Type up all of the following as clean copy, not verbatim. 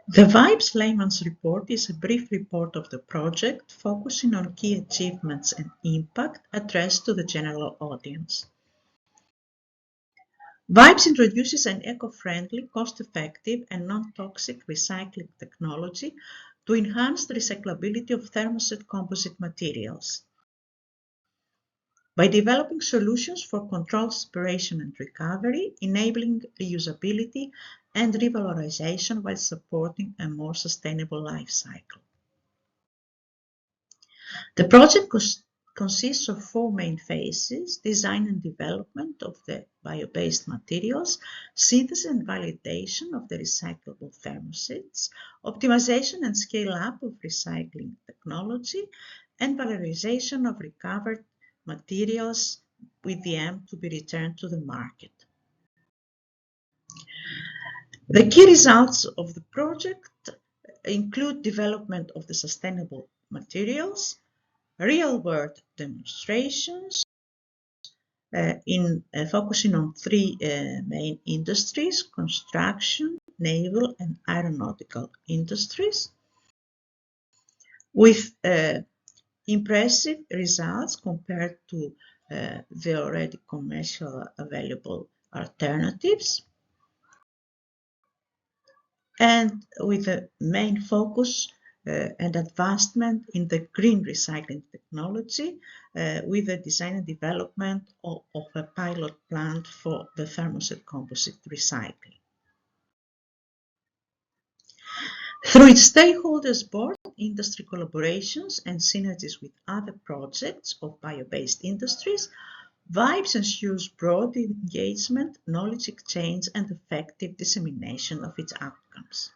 The VIBES Layman's Report is a brief report of the project focusing on key achievements and impact addressed to the general audience. VIBES introduces an eco-friendly, cost-effective and non-toxic recycling technology to enhance the recyclability of thermoset composite materials. By developing solutions for controlled separation and recovery, enabling reusability and revalorization while supporting a more sustainable life cycle. The project consists of 4 main phases: design and development of the bio-based materials, synthesis and validation of the recyclable thermosets, optimization and scale-up of recycling technology, and valorization of recovered materials with the aim to be returned to the market. The key results of the project include development of the sustainable materials, real-world demonstrations focusing on 3 main industries: construction, naval and aeronautical industries, with impressive results compared to the already commercial available alternatives, and with a main focus and advancement in the green recycling technology with the design and development of a pilot plant for the thermoset composite recycling. Through its stakeholders board, industry collaborations and synergies with other projects of bio-based industries, VIBES ensures broad engagement, knowledge exchange and effective dissemination of its outcomes.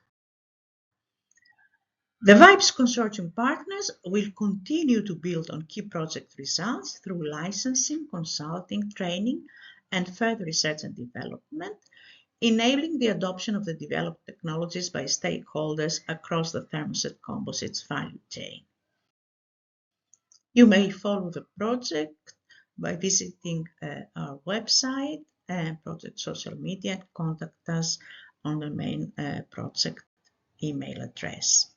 The VIBES Consortium partners will continue to build on key project results through licensing, consulting, training, and further research and development, enabling the adoption of the developed technologies by stakeholders across the thermoset composites value chain. You may follow the project by visiting our website and project social media and contact us on the main project email address.